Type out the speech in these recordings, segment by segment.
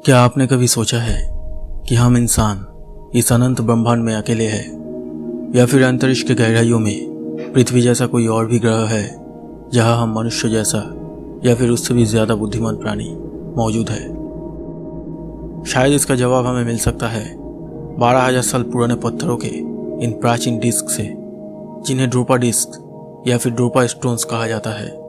क्या आपने कभी सोचा है कि हम इंसान इस अनंत ब्रह्मांड में अकेले हैं, या फिर अंतरिक्ष के गहराइयों में पृथ्वी जैसा कोई और भी ग्रह है जहां हम मनुष्य जैसा या फिर उससे भी ज्यादा बुद्धिमान प्राणी मौजूद है? शायद इसका जवाब हमें मिल सकता है 12,000 साल पुराने पत्थरों के इन प्राचीन डिस्क से, जिन्हें ड्रूपा डिस्क या फिर ड्रूपा स्टोन्स कहा जाता है।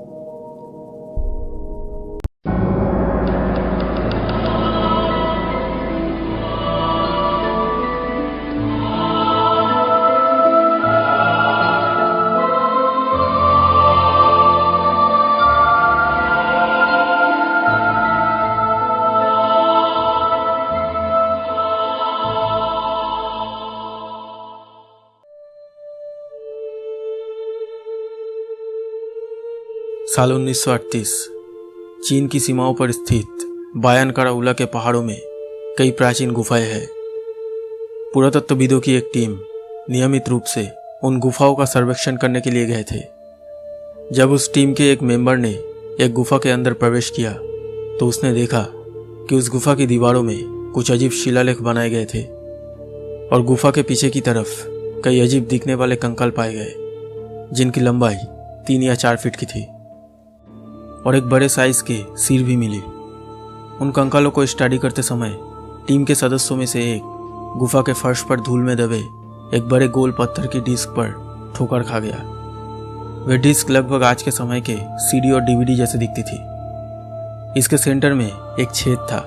साल 1938 चीन की सीमाओं पर स्थित बायान कराउला के पहाड़ों में कई प्राचीन गुफाएं हैं। पुरातत्वविदों की एक टीम नियमित रूप से उन गुफाओं का सर्वेक्षण करने के लिए गए थे। जब उस टीम के एक मेंबर ने एक गुफा के अंदर प्रवेश किया तो उसने देखा कि उस गुफा की दीवारों में कुछ अजीब शिलालेख बनाए गए थे और गुफा के पीछे की तरफ कई अजीब दिखने वाले कंकाल पाए गए, जिनकी लंबाई 3 या 4 फीट की थी और एक बड़े साइज के सिर भी मिली। उन कंकालों को स्टडी करते समय टीम के सदस्यों में से एक गुफा के फर्श पर धूल में दबे एक बड़े गोल पत्थर की डिस्क पर ठोकर खा गया। वह डिस्क लगभग आज के समय के सीडी और डीवीडी जैसे दिखती थी। इसके सेंटर में एक छेद था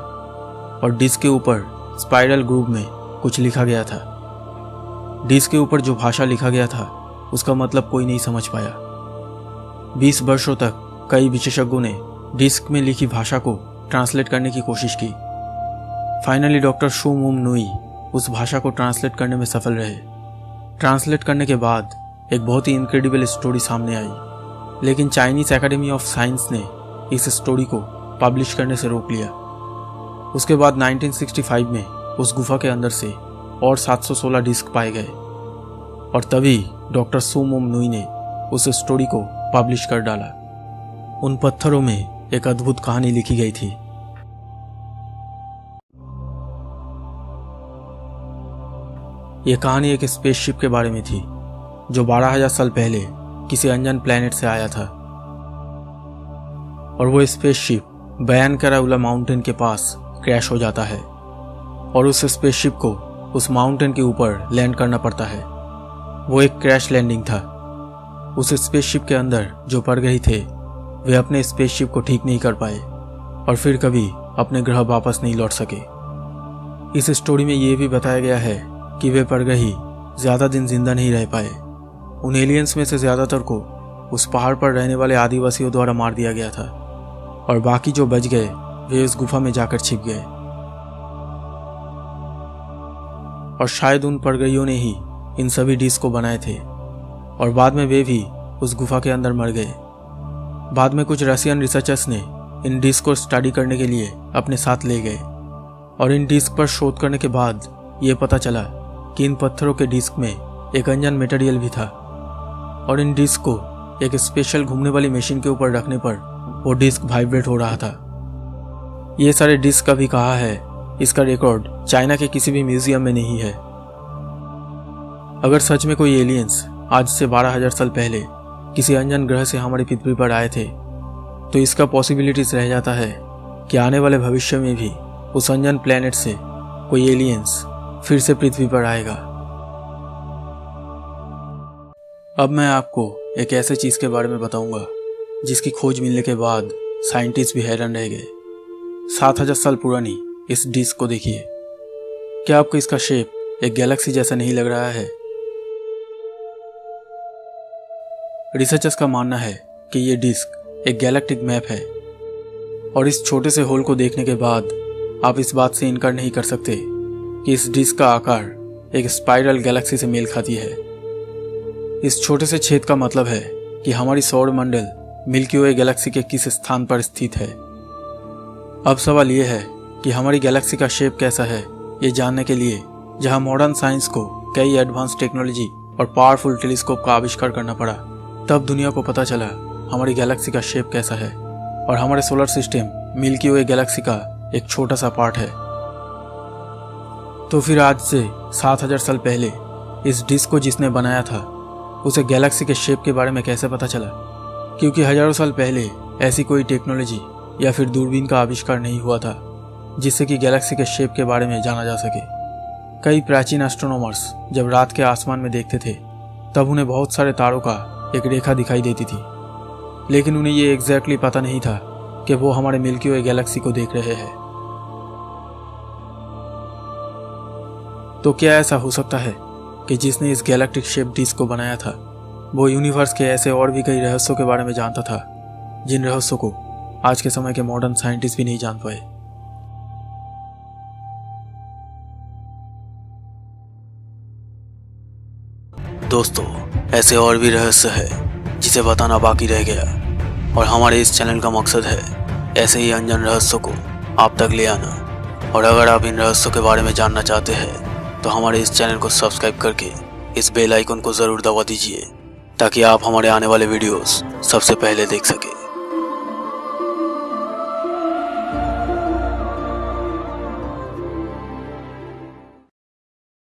और डिस्क के ऊपर स्पाइरल ग्रूव में कुछ लिखा गया था। डिस्क के ऊपर जो भाषा लिखा गया था उसका मतलब कोई नहीं समझ पाया। 20 वर्षों तक कई विशेषज्ञों ने डिस्क में लिखी भाषा को ट्रांसलेट करने की कोशिश की। फाइनली डॉक्टर शू मूम नुई उस भाषा को ट्रांसलेट करने में सफल रहे। ट्रांसलेट करने के बाद एक बहुत ही इनक्रेडिबल स्टोरी सामने आई, लेकिन चाइनीज एकेडमी ऑफ साइंस ने इस स्टोरी को पब्लिश करने से रोक लिया। उसके बाद 1965 में उस गुफा के अंदर से और 716 डिस्क पाए गए और तभी डॉक्टर शू मूम नुई ने उस स्टोरी को पब्लिश कर डाला। उन पत्थरों में एक अद्भुत कहानी लिखी गई थी। यह कहानी एक स्पेसशिप के बारे में थी जो 12,000 साल पहले किसी अनजान प्लेनेट से आया था और वो स्पेसशिप बायान कराउला माउंटेन के पास क्रैश हो जाता है और उस स्पेसशिप को उस माउंटेन के ऊपर लैंड करना पड़ता है। वो एक क्रैश लैंडिंग था। उस स्पेसशिप के अंदर जो परग्रही थे वे अपने स्पेसशिप को ठीक नहीं कर पाए और फिर कभी अपने ग्रह वापस नहीं लौट सके। इस स्टोरी में यह भी बताया गया है कि वे परग्रही ज्यादा दिन जिंदा नहीं रह पाए। उन एलियंस में से ज्यादातर को उस पहाड़ पर रहने वाले आदिवासियों द्वारा मार दिया गया था और बाकी जो बच गए वे उस गुफा में जाकर छिप गए और शायद उन परग्रहियों ने ही इन सभी डिस्क को बनाए थे और बाद में वे भी उस गुफा के अंदर मर गए। बाद में कुछ रशियन रिसर्चर्स ने इन डिस्क को स्टडी करने के लिए अपने साथ ले गए और इन डिस्क पर शोध करने के बाद ये पता चला कि इन पत्थरों के डिस्क में एक अनजान मटेरियल भी था और इन डिस्क को एक स्पेशल घूमने वाली मशीन के ऊपर रखने पर वो डिस्क वाइब्रेट हो रहा था। ये सारे डिस्क का भी कहा है इसका रिकॉर्ड चाइना के किसी भी म्यूजियम में नहीं है। अगर सच में कोई एलियंस आज से 12,000 साल पहले किसी अनजान ग्रह से हमारी पृथ्वी पर आए थे तो इसका पॉसिबिलिटीज रह जाता है कि आने वाले भविष्य में भी उस अनजान प्लेनेट से कोई एलियंस फिर से पृथ्वी पर आएगा। अब मैं आपको एक ऐसे चीज के बारे में बताऊंगा जिसकी खोज मिलने के बाद साइंटिस्ट भी हैरान रह गए। 7,000 साल पुरानी इस डिस्क को देखिए। क्या आपको इसका शेप एक गैलेक्सी जैसा नहीं लग रहा है? रिसर्चर्स का मानना है कि ये डिस्क एक गैलेक्टिक मैप है और इस छोटे से होल को देखने के बाद आप इस बात से इनकार नहीं कर सकते कि इस डिस्क का आकार एक स्पाइरल गैलेक्सी से मेल खाती है। इस छोटे से छेद का मतलब है कि हमारी सौर मंडल मिल्की वे गैलेक्सी के किस स्थान पर स्थित है। अब सवाल यह है कि हमारी गैलेक्सी का शेप कैसा है ये जानने के लिए जहां मॉडर्न साइंस को कई एडवांस टेक्नोलॉजी और पावरफुल टेलीस्कोप का आविष्कार करना पड़ा, तब दुनिया को पता चला हमारी गैलेक्सी का शेप कैसा है और हमारे सोलर सिस्टम मिल्की वे गैलेक्सी का एक छोटा सा पार्ट है। तो फिर आज से 7000 साल पहले इस डिस्क को जिसने बनाया था उसे गैलेक्सी के शेप के बारे में कैसे पता चला? क्योंकि हजारों साल पहले ऐसी कोई टेक्नोलॉजी या फिर दूरबीन का आविष्कार नहीं हुआ था जिससे कि गैलेक्सी के शेप के बारे में जाना जा सके। कई प्राचीन एस्ट्रोनॉमर्स जब रात के आसमान में देखते थे तब उन्हें बहुत सारे तारों का एक रेखा दिखाई देती थी, लेकिन उन्हें ये एग्जैक्टली पता नहीं था कि वो हमारे मिल्की वे गैलेक्सी को देख रहे हैं। तो क्या ऐसा हो सकता है कि जिसने इस गैलेक्टिक शेप डिस्क को बनाया था वो यूनिवर्स के ऐसे और भी कई रहस्यों के बारे में जानता था जिन रहस्यों को आज के समय के मॉडर्न साइंटिस्ट भी नहीं जान पाए। दोस्तों, ऐसे और भी रहस्य है जिसे बताना बाकी रह गया और हमारे इस चैनल का मकसद है ऐसे ही अनजान रहस्यों को आप तक ले आना। और अगर आप इन रहस्यों के बारे में जानना चाहते हैं तो हमारे इस चैनल को सब्सक्राइब करके इस बेल आइकन को ज़रूर दबा दीजिए ताकि आप हमारे आने वाले वीडियोस सबसे पहले देख सकें।